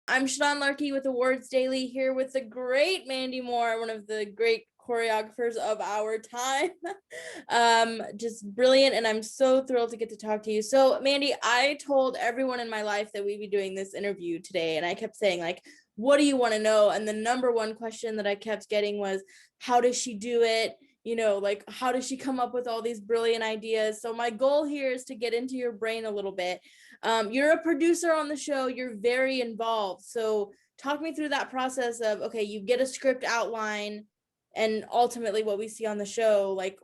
I'm Siobhan Larkey with Awards Daily, here with the great Mandy Moore, one of the great choreographers of our time. Just brilliant, and I'm so thrilled to get to talk to you. So, Mandy, I told everyone in my life that we'd be doing this interview today, and I kept saying, like, what do you want to know? And the number one question that I kept getting was, how does she do it? You know, like, how does she come up with all these brilliant ideas? So my goal here is to get into your brain a little bit. You're a producer on the show. You're very involved. So talk me through that process of, okay, you get a script outline and ultimately what we see on the show, like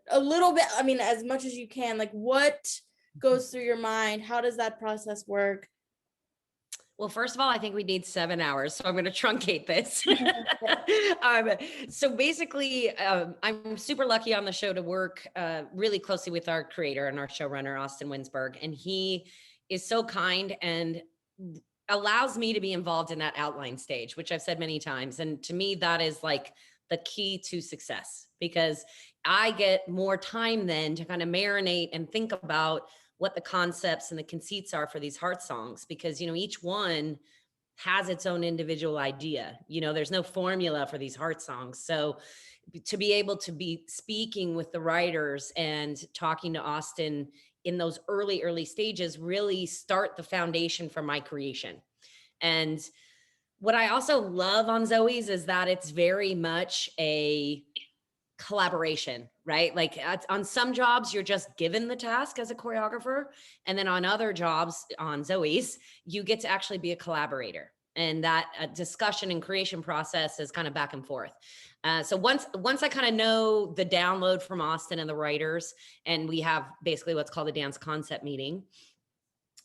a little bit, I mean, as much as you can, like what goes through your mind? How does that process work? Well, first of all, I think we need 7 hours, so I'm going to truncate this. So basically, I'm super lucky on the show to work really closely with our creator and our showrunner, Austin Winsberg, and he is so kind and allows me to be involved in that outline stage, which I've said many times. And to me, that is like the key to success, because I get more time then to kind of marinate and think about what the concepts and the conceits are for these heart songs, because, you know, each one has its own individual idea. You know, there's no formula for these heart songs. So to be able to be speaking with the writers and talking to Austin in those early stages really start the foundation for my creation. And what I also love on Zoeys is that it's very much a collaboration, right? Like on some jobs, you're just given the task as a choreographer. And then on other jobs on Zoeys, you get to actually be a collaborator. And that discussion and creation process is kind of back and forth. So once I kind of know the download from Austin and the writers, and we have basically what's called a dance concept meeting,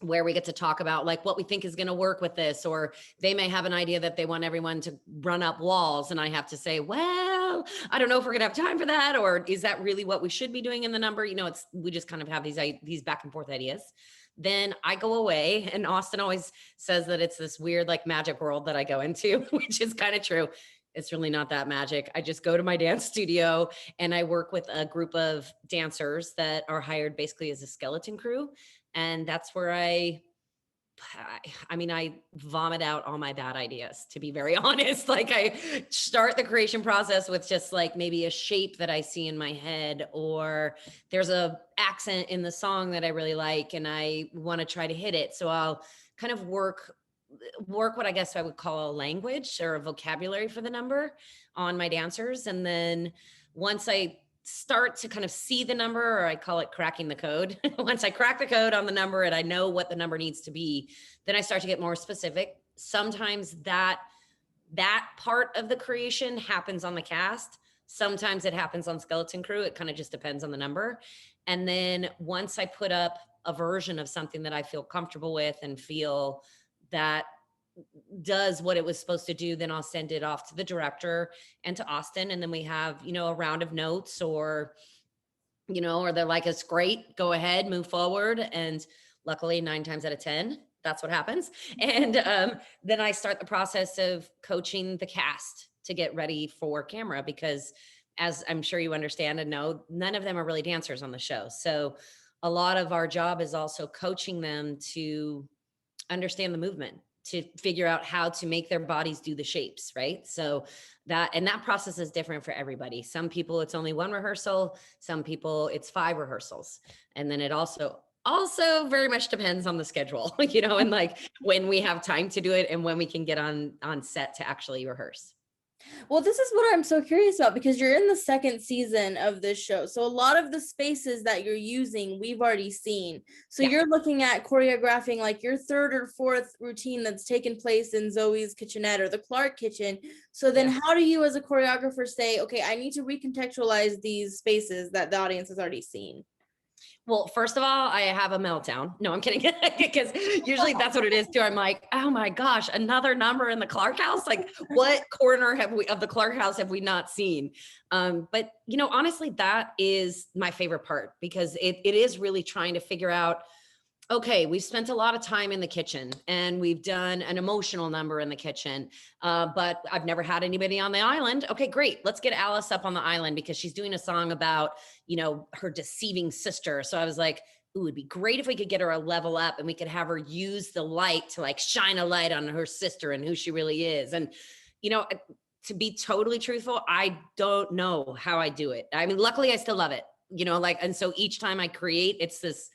where we get to talk about like what we think is going to work with this, or they may have an idea that they want everyone to run up walls. And I have to say, well, I don't know if we're gonna have time for that. Or is that really what we should be doing in the number? You know, we just kind of have these back and forth ideas. Then I go away, and Austin always says that it's this weird, like magic world that I go into, which is kind of true. It's really not that magic. I just go to my dance studio and I work with a group of dancers that are hired basically as a skeleton crew. And that's where I vomit out all my bad ideas, to be very honest. Like I start the creation process with just like maybe a shape that I see in my head, or there's a accent in the song that I really like and I want to try to hit it. So I'll kind of work what I guess I would call a language or a vocabulary for the number on my dancers. And then once I start to kind of see the number, or I call it cracking the code. Once I crack the code on the number and I know what the number needs to be, then I start to get more specific. Sometimes that part of the creation happens on the cast. Sometimes it happens on skeleton crew. It kind of just depends on the number. And then once I put up a version of something that I feel comfortable with and feel that does what it was supposed to do, then I'll send it off to the director and to Austin. And then we have, you know, a round of notes, or, you know, or they're like, it's great, go ahead, move forward. And luckily 9 times out of 10, that's what happens. And then I start the process of coaching the cast to get ready for camera, because as I'm sure you understand and know, none of them are really dancers on the show. So a lot of our job is also coaching them to understand the movement, to figure out how to make their bodies do the shapes, right? So that process is different for everybody. Some people, it's only 1 rehearsal. Some people, it's 5 rehearsals. And then it also very much depends on the schedule, you know, and like when we have time to do it and when we can get on set to actually rehearse. Well, this is what I'm so curious about, because you're in the 2nd season of this show. So a lot of the spaces that you're using, we've already seen. So yeah, you're looking at choreographing like your 3rd or 4th routine that's taken place in Zoe's kitchenette or the Clark kitchen. So then how do you as a choreographer say, okay, I need to recontextualize these spaces that the audience has already seen? Well, first of all, I have a meltdown. No, I'm kidding. Because usually that's what it is too. I'm like, oh my gosh, another number in the Clark house. Like what corner of the Clark house have we not seen? But you know, honestly, that is my favorite part, because it is really trying to figure out, okay, we've spent a lot of time in the kitchen and we've done an emotional number in the kitchen, but I've never had anybody on the island. Okay, great. Let's get Alice up on the island because she's doing a song about, you know, her deceiving sister. So I was like, it would be great if we could get her a level up and we could have her use the light to like shine a light on her sister and who she really is. And, you know, to be totally truthful, I don't know how I do it. I mean, luckily I still love it, you know, like, and so each time I create, it's this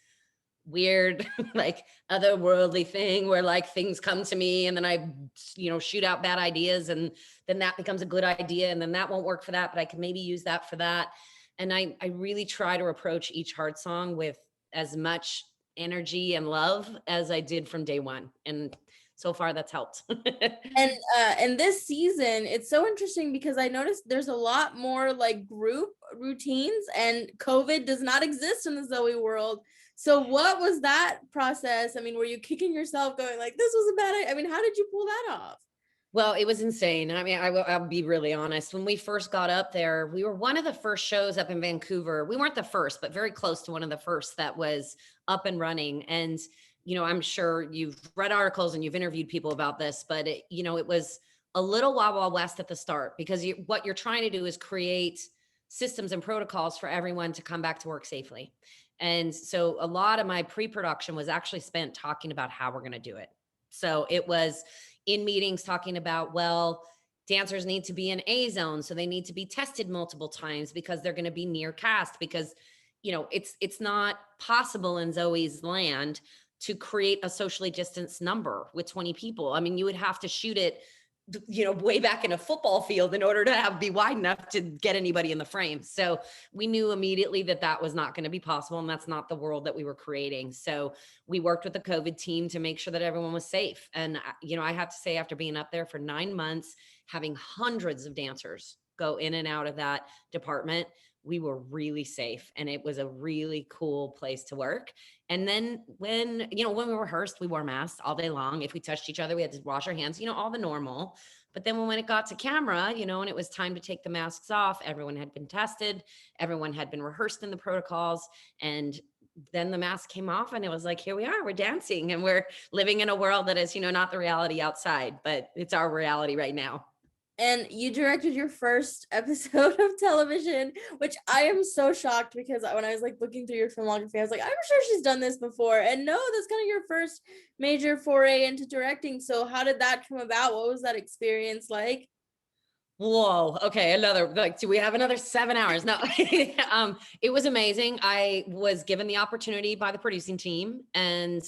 weird, like otherworldly thing where like things come to me and then I, you know, shoot out bad ideas and then that becomes a good idea and then that won't work for that, but I can maybe use that for that. And I really try to approach each heart song with as much energy and love as I did from day one. And so far that's helped. And this season, it's so interesting because I noticed there's a lot more like group routines, and COVID does not exist in the Zoe world. So what was that process? I mean, were you kicking yourself going like, this was a bad idea? I mean, how did you pull that off? Well, it was insane. I mean, I'll be really honest. When we first got up there, we were one of the first shows up in Vancouver. We weren't the first, but very close to one of the first that was up and running. And, you know, I'm sure you've read articles and you've interviewed people about this, but it, you know, it was a little Wild West at the start because what you're trying to do is create systems and protocols for everyone to come back to work safely. And so a lot of my pre-production was actually spent talking about how we're going to do it. So it was in meetings talking about, well, dancers need to be in A zone. So they need to be tested multiple times because they're going to be near cast because, you know, it's not possible in Zoe's land to create a socially distanced number with 20 people. I mean, you would have to shoot it, you know, way back in a football field in order to be wide enough to get anybody in the frame. So we knew immediately that that was not going to be possible. And that's not the world that we were creating. So we worked with the COVID team to make sure that everyone was safe. And, you know, I have to say, after being up there for 9 months, having hundreds of dancers go in and out of that department, we were really safe. And it was a really cool place to work. And then when we rehearsed, we wore masks all day long. If we touched each other, we had to wash our hands, you know, all the normal. But then when it got to camera, you know, and it was time to take the masks off, everyone had been tested, everyone had been rehearsed in the protocols. And then the mask came off and it was like, here we are, we're dancing and we're living in a world that is, you know, not the reality outside, but it's our reality right now. And you directed your first episode of television, which I am so shocked because when I was like looking through your filmography, I was like, I'm sure she's done this before. And no, that's kind of your first major foray into directing. So how did that come about? What was that experience like? Whoa. Okay. Do we have another 7 hours? No, it was amazing. I was given the opportunity by the producing team and,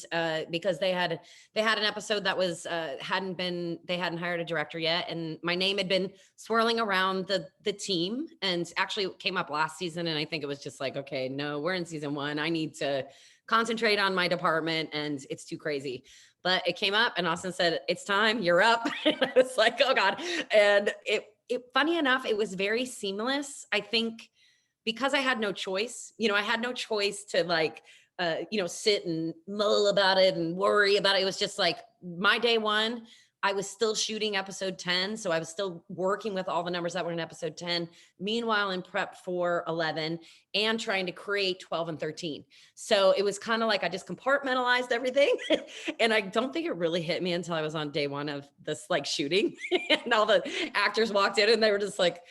because they had an episode that was, they hadn't hired a director yet. And my name had been swirling around the team and actually it came up last season. And I think it was just like, okay, no, we're in season 1. I need to concentrate on my department and it's too crazy. But it came up and Austin said, it's time, you're up. And I was like, oh God. And funny enough, it was very seamless. I think because I had no choice, you know, I had no choice to like, you know, sit and mull about it and worry about it. It was just like my day one, I was still shooting episode 10. So I was still working with all the numbers that were in episode 10. Meanwhile, in prep for 11 and trying to create 12 and 13. So it was kind of like I just compartmentalized everything. And I don't think it really hit me until I was on day one of this like shooting. And all the actors walked in and they were just like,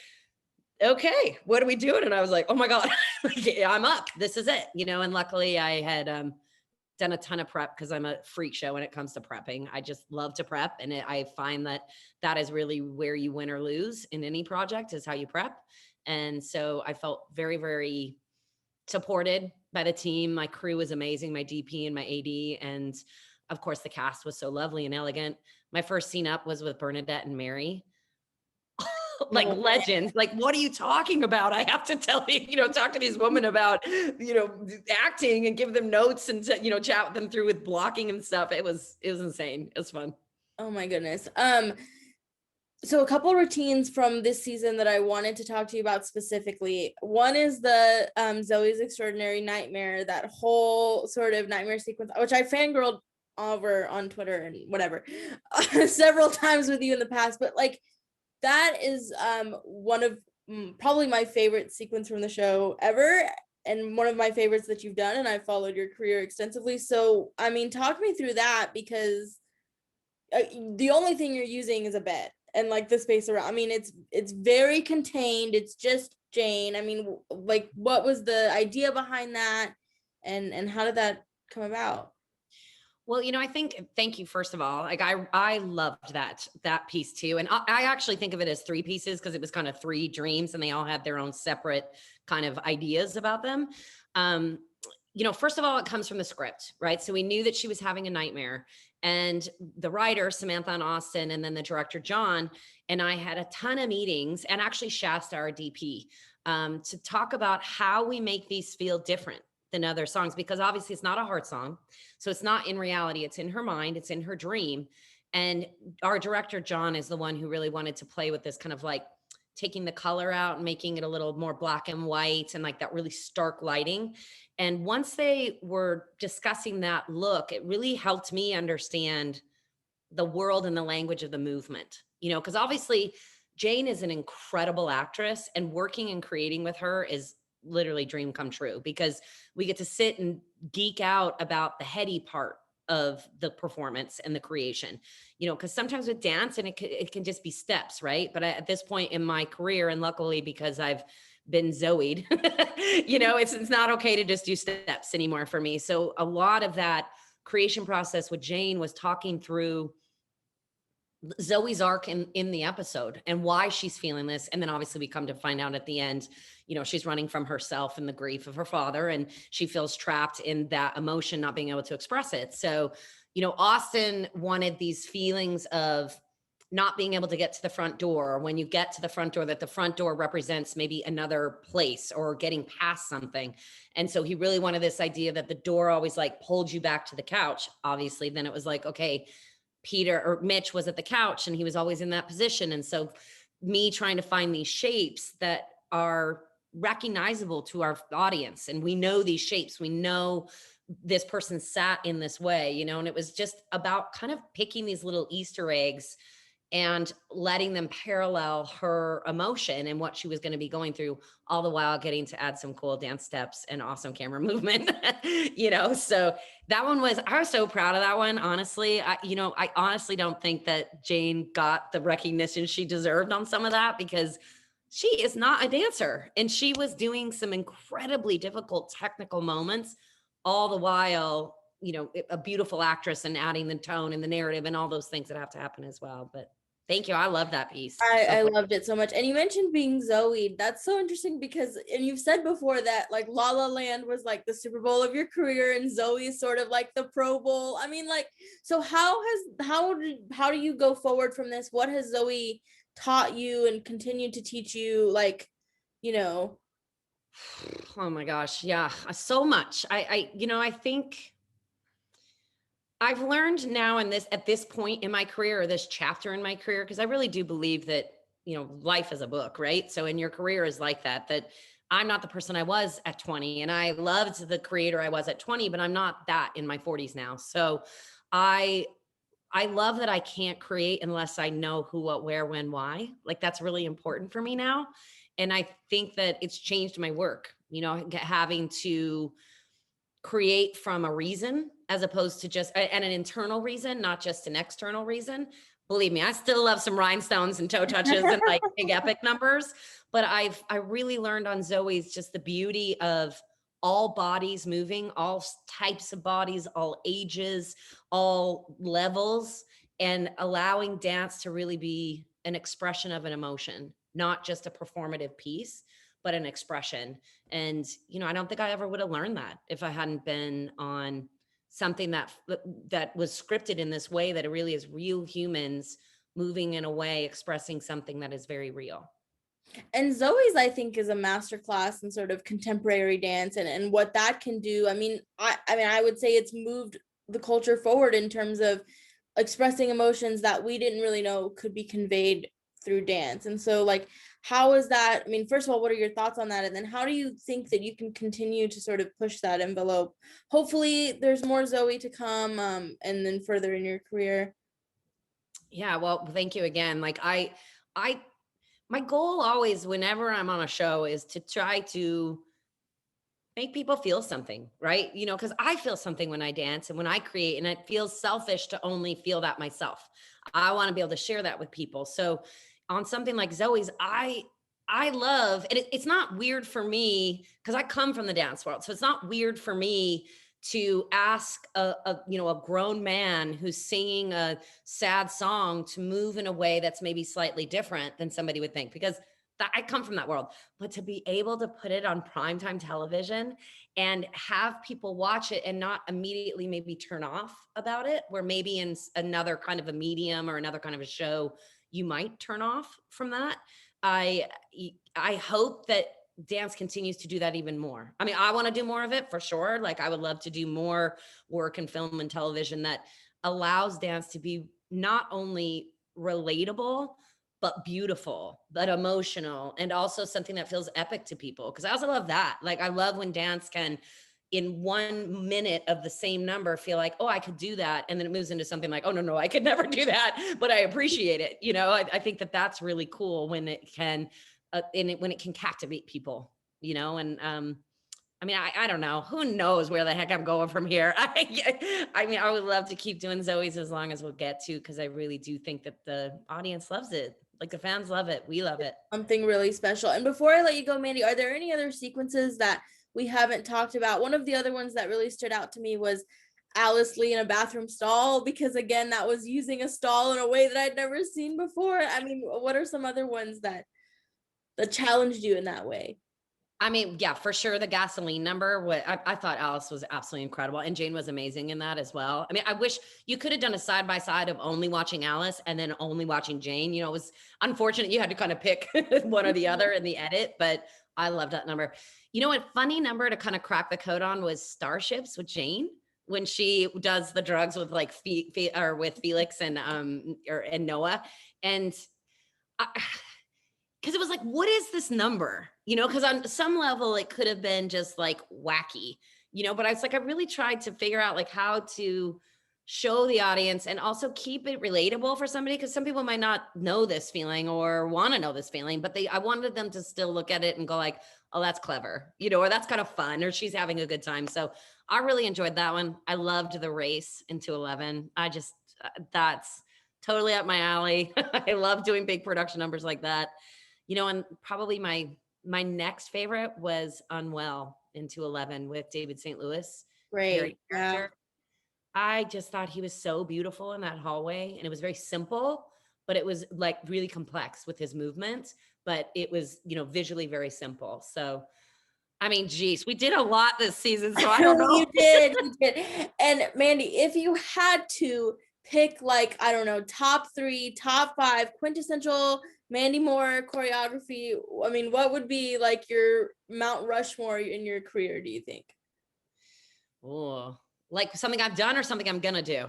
okay, what are we doing? And I was like, oh my God, I'm up. This is it, you know, and luckily I had, done a ton of prep because I'm a freak show when it comes to prepping. I just love to prep. And I find that is really where you win or lose in any project is how you prep. And so I felt very, very supported by the team. My crew was amazing, my DP and my AD. And of course the cast was so lovely and elegant. My first scene up was with Bernadette and Mary. Like legends. Like, what are you talking about? I have to tell you, you know, talk to these women about, you know, acting and give them notes and, you know, chat with them through with blocking and stuff. It was insane. It was fun. Oh my goodness. So a couple routines from this season that I wanted to talk to you about specifically. One is the Zoe's Extraordinary Nightmare, that whole sort of nightmare sequence, which I fangirled over on Twitter and whatever several times with you in the past, but like that is one of probably my favorite sequence from the show ever, and one of my favorites that you've done, and I followed your career extensively. So I mean, talk me through that, because the only thing you're using is a bed and like the space around. I mean, it's very contained. It's just Jane. I mean, like, what was the idea behind that? and how did that come about? Well, I think, thank you, first of all. Like I loved that piece too. And I actually think of it as three pieces because it was kind of three dreams and they all had their own separate kind of ideas about them. Um, first of all, it comes from the script, right? So we knew that she was having a nightmare. And the writer, Samantha and Austin, and then the director, John, and I had a ton of meetings, and actually Shasta, our DP, to talk about how we make these feel different than other songs, because obviously it's not a heart song. So it's not in reality, it's in her mind, it's in her dream. And our director, John, is the one who really wanted to play with this kind of like taking the color out and making it a little more black and white and like that really stark lighting. And once they were discussing that look, it really helped me understand the world and the language of the movement, because obviously Jane is an incredible actress, and working and creating with her is literally dream come true because we get to sit and geek out about the heady part of the performance and the creation, because sometimes with dance and it can just be steps, right? But at this point in my career, and luckily because I've been Zoeyed, it's not okay to just do steps anymore for me. So a lot of that creation process with Jane was talking through Zoe's arc in the episode and why she's feeling this. And then obviously we come to find out at the end, she's running from herself and the grief of her father, and she feels trapped in that emotion, not being able to express it. So, Austin wanted these feelings of not being able to get to the front door. When you get to the front door, that the front door represents maybe another place or getting past something. And so he really wanted this idea that the door always like pulled you back to the couch. Obviously, then it was like, okay, Peter or Mitch was at the couch and he was always in that position. And so me trying to find these shapes that are recognizable to our audience. And we know these shapes, we know this person sat in this way, and it was just about kind of picking these little Easter eggs and letting them parallel her emotion and what she was going to be going through, all the while getting to add some cool dance steps and awesome camera movement. So that one I was so proud of that one. Honestly, I honestly don't think that Jane got the recognition she deserved on some of that, because she is not a dancer and she was doing some incredibly difficult technical moments, all the while, a beautiful actress and adding the tone and the narrative and all those things that have to happen as well. But thank you. I love that piece. I loved it so much. And you mentioned being Zoe. That's so interesting because, and you've said before that like La La Land was like the Super Bowl of your career and Zoe is sort of like the Pro Bowl. I mean, like, so how do you go forward from this? What has Zoe taught you and continued to teach you? Like, Oh my gosh. Yeah. So much. I think I've learned now at this point in my career, or this chapter in my career, because I really do believe that, life is a book, right? So in your career is like that I'm not the person I was at 20, and I loved the creator I was at 20, but I'm not that in my 40s now. So I love that I can't create unless I know who, what, where, when, why. Like that's really important for me now. And I think that it's changed my work, having to create from a reason as opposed to just and an internal reason, not just an external reason. Believe me, I still love some rhinestones and toe touches and like big epic numbers, but I really learned on Zoe's just the beauty of all bodies moving, all types of bodies, all ages, all levels, and allowing dance to really be an expression of an emotion, not just a performative piece, but an expression. And, I don't think I ever would have learned that if I hadn't been on something that was scripted in this way, that it really is real humans moving in a way, expressing something that is very real. And Zoe's, I think, is a masterclass in sort of contemporary dance and what that can do. I mean, I would say it's moved the culture forward in terms of expressing emotions that we didn't really know could be conveyed through dance. And so like, how is that? I mean, first of all, what are your thoughts on that? And then how do you think that you can continue to sort of push that envelope? Hopefully there's more Zoe to come, and then further in your career. Yeah, well, thank you again. Like I my goal always whenever I'm on a show is to try to make people feel something, right? Because I feel something when I dance and when I create, and it feels selfish to only feel that myself. I want to be able to share that with people. So on something like Zoe's, I I love, and it's not weird for me because I come from the dance world. So it's not weird for me to ask a grown man who's singing a sad song to move in a way that's maybe slightly different than somebody would think, because I come from that world. But to be able to put it on primetime television and have people watch it and not immediately maybe turn off about it, where maybe in another kind of a medium or another kind of a show, you might turn off from that. I I hope that dance continues to do that even more. I mean, I want to do more of it for sure. Like I would love to do more work in film and television that allows dance to be not only relatable, but beautiful, but emotional, and also something that feels epic to people. Cause I also love that. Like I love when dance can in 1 minute of the same number feel like, oh, I could do that. And then it moves into something like, oh, no, I could never do that, but I appreciate it. I think that that's really cool when it can, when it can captivate people, and, I mean, I don't know. Who knows where the heck I'm going from here? I mean, I would love to keep doing Zoe's as long as we'll get to, because I really do think that the audience loves it. Like the fans love it. We love it. Something really special. And before I let you go, Mandy, are there any other sequences that we haven't talked about? One of the other ones that really stood out to me was Alice Lee in a bathroom stall, because again, that was using a stall in a way that I'd never seen before. I mean, what are some other ones that challenged you in that way? I mean, yeah, for sure. The gasoline number, I thought Alice was absolutely incredible. And Jane was amazing in that as well. I mean, I wish you could have done a side by side of only watching Alice and then only watching Jane. It was unfortunate you had to kind of pick one or the other in the edit, but I loved that number. A funny number to kind of crack the code on was Starships with Jane, when she does the drugs with like or with Felix and and Noah. And because it was like, what is this number? Because on some level it could have been just like wacky, but I was like, I really tried to figure out like how to show the audience and also keep it relatable for somebody, because some people might not know this feeling or want to know this feeling, but I wanted them to still look at it and go like, oh, that's clever, or that's kind of fun, or she's having a good time. So I really enjoyed that one. I loved the race into 11. That's totally up my alley. I love doing big production numbers like that. And probably my next favorite was Unwell into 11 with David St. Louis. Great. Yeah. I just thought he was so beautiful in that hallway, and it was very simple, but it was like really complex with his movement, but it was, visually very simple. So, I mean, geez, we did a lot this season, so I don't know. You did. And Mandy, if you had to pick like, I don't know, top 3, top 5 quintessential Mandy Moore choreography, I mean, what would be like your Mount Rushmore in your career, do you think? Oh, like something I've done or something I'm gonna do?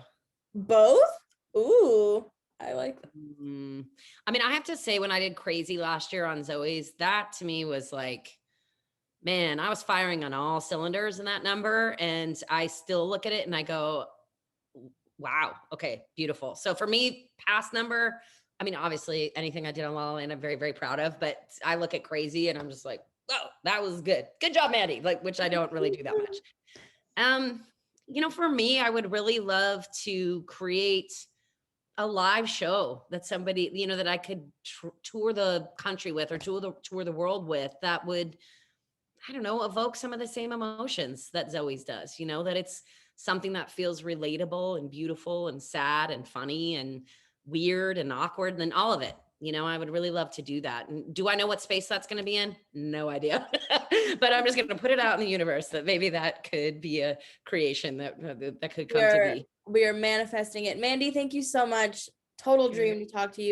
Both? Ooh, I like that. I mean, I have to say, when I did Crazy last year on Zoeys, that to me was like, man, I was firing on all cylinders in that number. And I still look at it and I go, wow, okay, beautiful. So for me, past number, I mean, obviously anything I did on La La Land, I'm very, very proud of, but I look at Crazy and I'm just like, oh, that was good. Good job, Mandy. Like, which I don't really do that much. For me, I would really love to create a live show that somebody, that I could tour the country with, or tour the world with, that would, I don't know, evoke some of the same emotions that Zoe's does, that it's something that feels relatable and beautiful and sad and funny and weird and awkward and all of it. I would really love to do that. And do I know what space that's going to be in? No idea. But I'm just going to put it out in the universe that maybe that could be a creation that could come to be. We are manifesting it. Mandy, thank you so much. Total dream to talk to you.